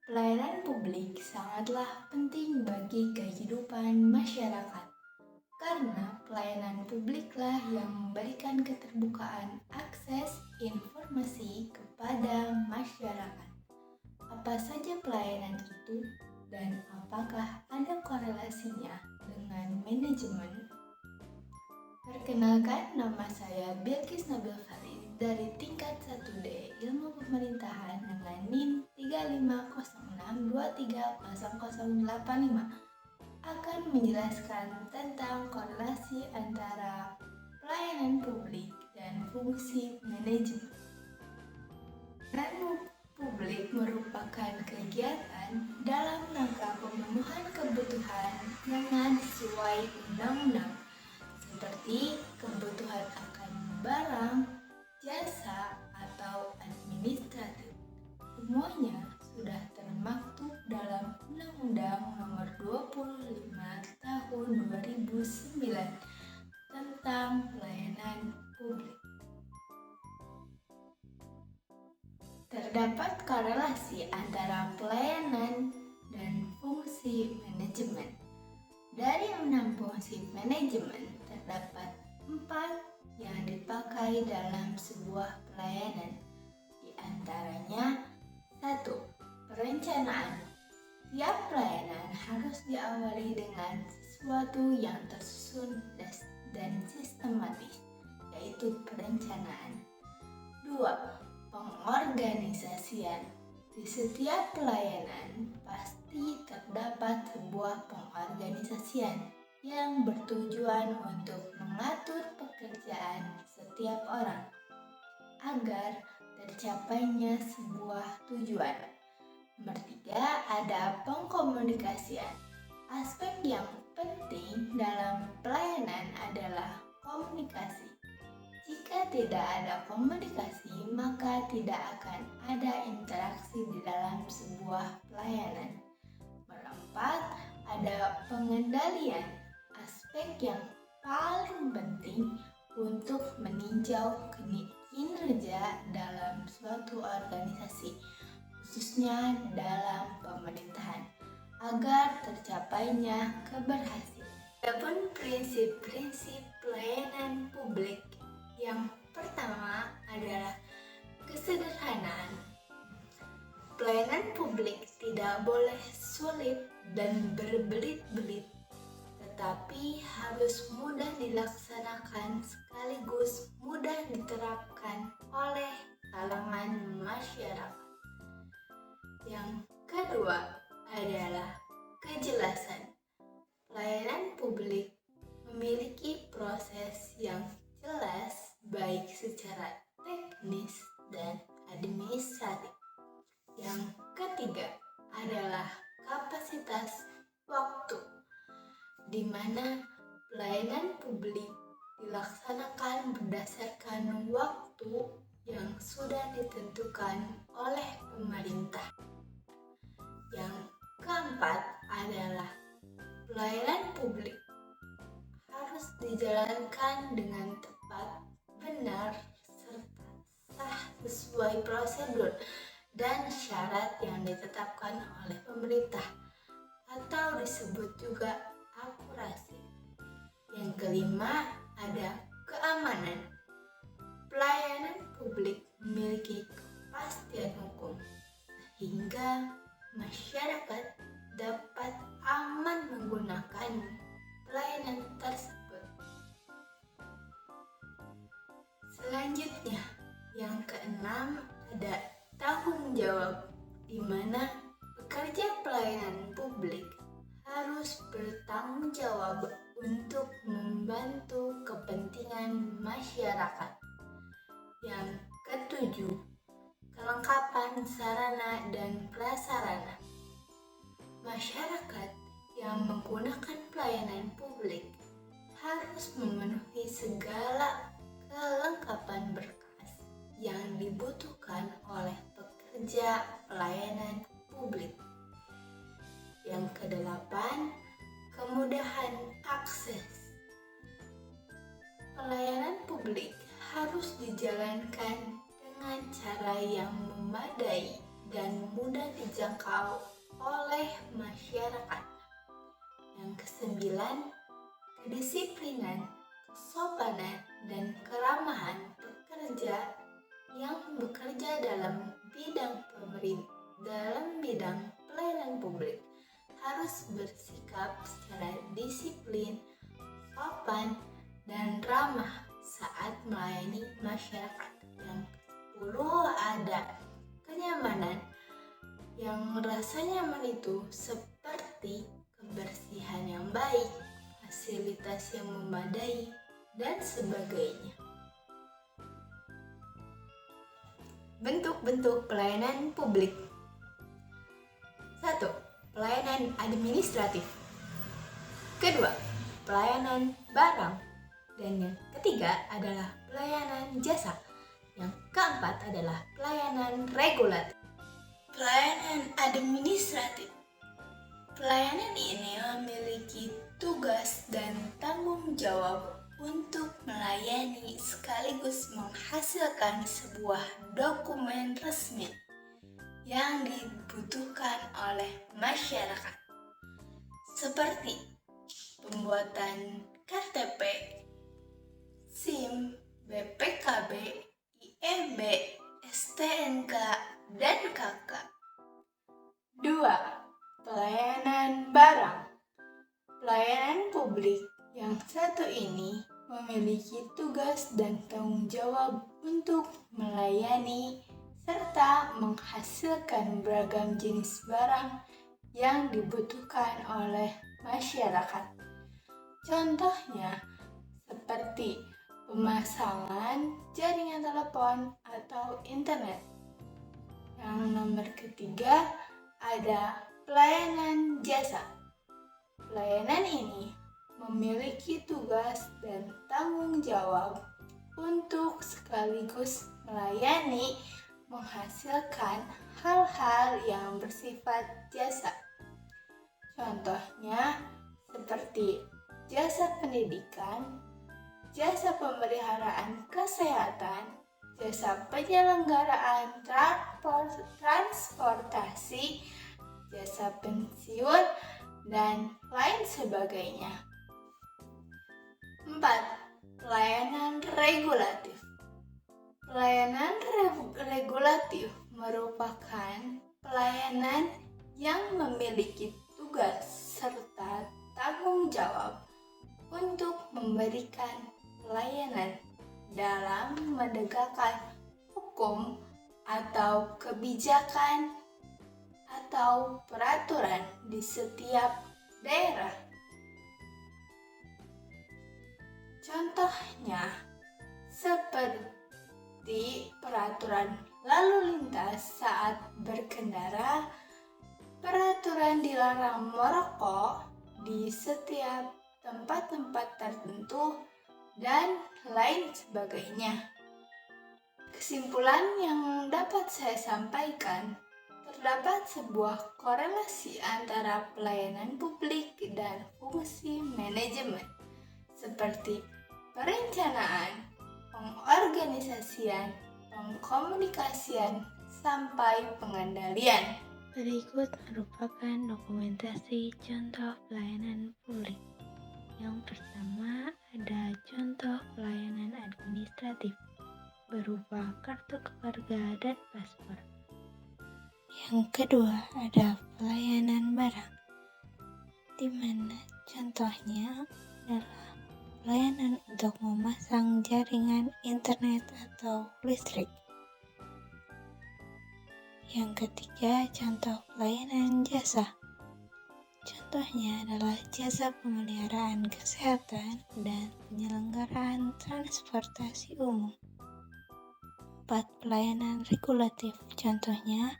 Pelayanan publik sangatlah penting bagi kehidupan masyarakat, karena pelayanan publiklah yang memberikan keterbukaan akses informasi kepada masyarakat. Apa saja pelayanan itu dan apakah ada korelasinya dengan manajemen? Perkenalkan, nama saya Bilkis Nabil Farid dari tingkat 1D Ilmu Pemerintahan dengan NIM 3506230085 akan menjelaskan tentang korelasi antara pelayanan publik dan fungsi manajemen. Pelayanan publik merupakan kegiatan dalam rangka pemenuhan kebutuhan dengan sesuai undang-undang, seperti kebutuhan akan barang, jasa, atau administratif. Semuanya sudah termaktub dalam Undang-Undang Nomor 25 Tahun 2009 tentang pelayanan publik. Terdapat korelasi antara pelayanan dan fungsi manajemen. Dari 6 fungsi manajemen, terdapat 4 yang dipakai dalam sebuah pelayanan. Di antaranya, 1. Perencanaan. Tiap pelayanan harus diawali dengan sesuatu yang tersusun dan sistematis, yaitu perencanaan. 2. Pengorganisasian. Di setiap pelayanan pasti terdapat sebuah pengorganisasian yang bertujuan untuk mengatur pekerjaan setiap orang agar tercapainya sebuah tujuan. Nomor 3, ada pengkomunikasian. Aspek yang penting dalam pelayanan adalah komunikasi. Jika tidak ada komunikasi, maka tidak akan ada interaksi di dalam sebuah pelayanan. Nomor 4, ada pengendalian. Aspek yang paling penting untuk meninjau kinerja dalam suatu organisasi, khususnya dalam pemerintahan, agar tercapainya keberhasilan. Adapun prinsip-prinsip pelayanan publik, yang pertama adalah kesederhanaan. Pelayanan publik tidak boleh sulit dan berbelit-belit, tetapi harus mudah dilaksanakan sekaligus mudah diterapkan oleh kalangan masyarakat. Yang kedua adalah kejelasan. Pelayanan publik memiliki proses yang jelas baik secara teknis dan administratif. Yang ketiga adalah kapasitas waktu, di mana pelayanan publik dilaksanakan berdasarkan waktu yang sudah ditentukan oleh pemerintah. Yang keempat adalah pelayanan publik harus dijalankan dengan tepat, benar, serta sah sesuai prosedur dan syarat yang ditetapkan oleh pemerintah, atau disebut juga akurasi. Yang kelima ada keamanan. Pelayanan publik memiliki kepastian hukum, sehingga masyarakat dapat aman menggunakan pelayanan tersebut. Selanjutnya, yang keenam ada tanggung jawab, di mana pekerja pelayanan publik harus bertanggung jawab untuk membantu kepentingan masyarakat. Yang ketujuh, kelengkapan sarana dan prasarana. Masyarakat yang menggunakan pelayanan publik harus memenuhi segala kelengkapan berkas yang dibutuhkan oleh pekerja pelayanan publik. Yang kedelapan, kemudahan akses. Pelayanan publik harus dijalankan dengan cara yang memadai dan mudah dijangkau oleh masyarakat. Yang kesembilan, kedisiplinan, kesopanan, dan keramahan pekerja yang bekerja dalam bidang pelayanan publik harus bersikap secara disiplin, sopan, dan ramah saat melayani masyarakat. Yang ke-10 ada kenyamanan. Yang rasa nyaman itu seperti kebersihan yang baik, fasilitas yang memadai, dan sebagainya. Bentuk-bentuk pelayanan publik. 1. Pelayanan administratif. Kedua, pelayanan barang. Dan yang ketiga adalah pelayanan jasa. Yang keempat adalah pelayanan regulatif. Pelayanan administratif. Pelayanan ini memiliki tugas dan tanggung jawab untuk melayani sekaligus menghasilkan sebuah dokumen resmi yang dibutuhkan oleh masyarakat, seperti pembuatan KTP, SIM, BPKB, IEB, STNK, dan KK. 2. Pelayanan barang. Pelayanan publik yang satu ini memiliki tugas dan tanggung jawab untuk melayani serta menghasilkan beragam jenis barang yang dibutuhkan oleh masyarakat. Contohnya seperti pemasangan jaringan telepon atau internet. Yang nomor ketiga ada pelayanan jasa. Pelayanan ini memiliki tugas dan tanggung jawab untuk sekaligus melayani menghasilkan hal-hal yang bersifat jasa. Contohnya seperti jasa pendidikan, jasa pemeliharaan kesehatan, jasa penyelenggaraan transportasi, jasa pensiun, dan lain sebagainya. 4. Pelayanan regulatif. Pelayanan regulatif merupakan pelayanan yang memiliki tugas serta tanggung jawab untuk memberikan pelayanan dalam menegakkan hukum atau kebijakan atau peraturan di setiap daerah. Contohnya seperti peraturan lalu lintas saat berkendara, peraturan dilarang merokok di setiap tempat-tempat tertentu, dan lain sebagainya. Kesimpulan yang dapat saya sampaikan, terdapat sebuah korelasi antara pelayanan publik dan fungsi manajemen, seperti perencanaan, pengorganisasian, pengkomunikasian, sampai pengendalian. Berikut merupakan dokumentasi contoh pelayanan publik. Yang pertama ada contoh pelayanan administratif berupa kartu keluarga dan paspor. Yang kedua ada pelayanan barang, di mana contohnya adalah pelayanan untuk memasang jaringan internet atau listrik. Yang ketiga contoh pelayanan jasa. Contohnya adalah jasa pemeliharaan kesehatan dan penyelenggaraan transportasi umum. 4. Pelayanan regulatif. Contohnya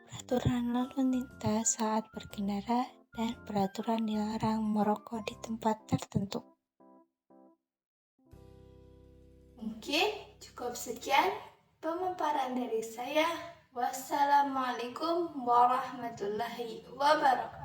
peraturan lalu lintas saat berkendara dan peraturan dilarang merokok di tempat tertentu. Mungkin cukup sekian pemaparan dari saya. Wassalamualaikum warahmatullahi wabarakatuh.